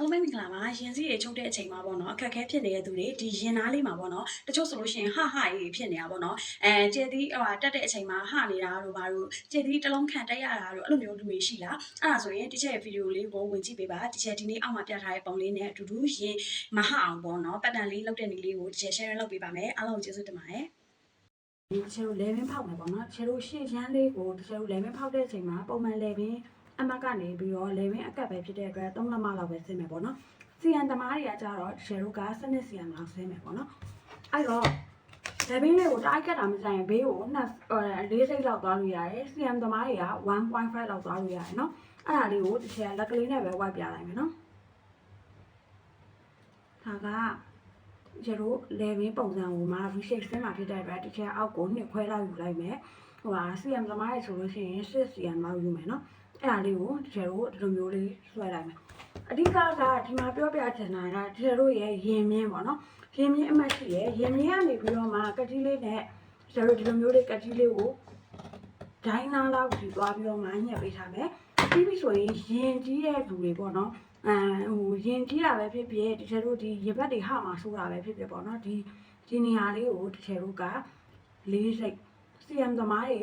အားလုံးပဲမင်္ဂလာပါရင်စီးရေချုပ်တဲ့အချိန်မှာပေါ့နော်အခက်အခဲဖြစ်နေတဲ့သူတွေဒီရင်သားလေးမှာပေါ့နော်တချို့ဆိုလို့ရှိရင်ဟာကြီးဖြစ်နေတာပေါ့နော်ကျေသီးတက်တဲ့အချိန်မှာဟနေတာတို့ဘာလို့ကျေသီးတစ်လုံးခံတက်ရတာတို့အဲ့လိုမျိုးလူတွေရှိလားအဲ့ဒါဆိုရင်တချို့ရဲ့ဗီဒီယိုလေးကိုဝင်ကြည့်ပေးပါတချို့ဒီနေ့အောက်မှာပြထားတဲ့ပုံလေးနဲ့အတူတူရင်မဟအောင်ပေါ့နော်ပတ်တန်လေးလောက်တဲ့နည်းလေးကိုတချို့ share လုပ်ပေးပါမယ်အားလုံးကိုကျေးဇူးတင်ပါတယ်ဒီတချို့လေဘင်းဖောက်မယ်ပေါ့နော်တချို့ရှေ့ချမ်းလေးကိုတချို့လေဘင်းဖောက်တဲ့အချိန်မှာပုံမှန်လေဘင်းအမကနေပြီးတော့လေဘင်းအကပ်ပဲဖြစ်တဲ့အတွက်3လက်မလောက်ပဲဆင်းမယ်ပေါ့နော်စီယန်သမားတွေကကြတော့ရှယ်တို့ကစနစ်စီယန်လောက်ဆင်းမယ်ပေါ့နော်အဲ့တော့လေဘင်းလေးကိုတိုက်ကတ်တာမဆိုင်ရင်ဘေးကို4စိတ်လောက်သွားလို့ရတယ်စီယန်သမားတွေက 1.5 လောက်သွားလို့ရတယ်နော်အဲ့ဒါလေးကိုတစ်ချက်လက်ကလေးနဲ့ပဲဝိုက်ပြလိုက်မယ်နော်ဒါကကျတို့လေဘင်းပုံစံကိုမှ reshape ဆင်းမှာဖြစ်တဲ့အတွက်တစ်ချက်အောက်ကိုနှစ်ခွဲလောက်ယူလိုက်မယ်ဟိုဟာစီယန်သမားတွေဆိုလို့ရှိရင်6စီယန်လောက်ယူမယ်နော်အဲ့ဒါလေးကိုကျတို့ဒီလိုမျိုးလေးဆွဲလိုက်မယ်အဓိကဒီမှာပြောပြချင်တာကကျတို့ရဲ့ရင်မြင်းပေါ့နော်ရင်မြင်းအမှတ်ရှိရဲ့ရင်မြင်းကနေပြီးတော့မှကတိလေးနဲ့ကျတို့ဒီလိုမျိုးလေးကတိလေးကိုဒိုင်းနာလောက်ကြည့်သွားပြီးတော့မှညှက်ပေးထားမယ်ပြီးပြီဆိုရင်ရင်ကြီးရဲ့လူတွေပေါ့နော်ရင်ကြီးတာပဲဖြစ်ဖြစ်တကယ်လို့ဒီရေဘက်တွေဟမှာဆိုးတာပဲဖြစ်ဖြစ်ပေါ့နော်ဒီနေရာလေးကိုတကယ်လို့က4စိတ် CM သမားတွေ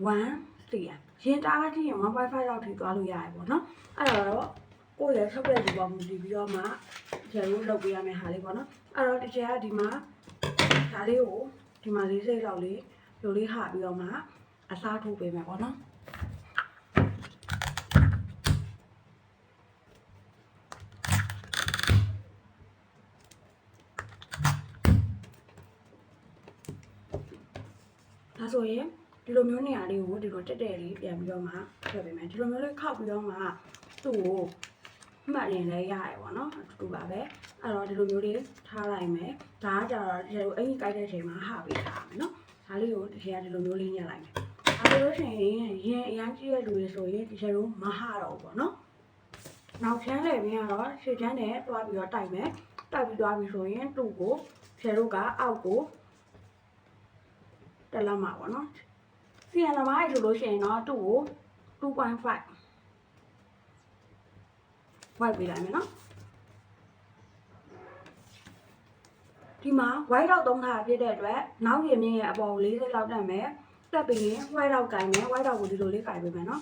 1 CM ရင်တားကြည့်ရင် 1.5 လောက်ထိသွားလို့ရတယ်ပေါ့နော်အဲ့တော့ကိုယ့်ရဲ့ထုတ်တဲ့ဒီပေါ်မူတည်ပြီးတော့မှတကယ်လို့လုပ်ပေးရမယ့်ဟာလေးပေါ့နော်အဲ့တော့တကယ်ကဒီမှာဒါလေးကိုဒီမှာ4စိတ်လောက်လေးလိုလေးဟာပြီးတော့မှအစားထိုးပေးမယ်ပေါ့နော်ဒါဆိုရင်ဒီလိုမျိုးနေရာလေးကိုဒီလိုတက်လေးပြန်ပြီးတော့မှထည့်ပေးမယ်ဒီလိုမျိုးလေးခောက်ပြီးတော့မှသူ့ကိုမှတ်ရင်လည်းရတယ်ပေါ့နော်အတူတူပါပဲအဲ့တော့ဒီလိုမျိုးလေးထားလိုက်မယ်ဒါကကြတော့ဒီလိုအင်ကြီးကိုက်တဲ့အချိန်မှာဟာပေးထားမယ်နော်ဒါလေးကိုဒီထဲကဒီလိုမျိုးလေးညှက်လိုက်မယ်ဒါလို့ရှိရင်ရင်အရင်ကြီးတဲ့လူတွေဆိုရင်ဒီထဲတော့မဟာတော့ဘူးပေါ့နော်နောက်ချမ်းလေဘင်းကတော့ရှေ့ချမ်းနဲ့တွားပြီးတော့တိုက်မယ်တိုက်ပြီးတွားပြီးဆိုရင်သူ့ကိုခြေတို့ကအောက်ကိုတက်လာမှာပေါ့နော်စီယန်သမားတွေဆိုလို့ရှိရင်တော့သူ့ကို 2.5 ဝိုက်ပေးလိုက်မယ်နော်ဒီမှာ white တော့သုံးထားဖြစ်တဲ့အတွက်နောက်ရင်မြင့်ရဲ့အပေါ်ကို40လောက်တက်မယ်တက်ပြီးရင် white တော့ကင်မယ် white တော့ကိုဒီလိုလေးကင်ပေးမယ်နော်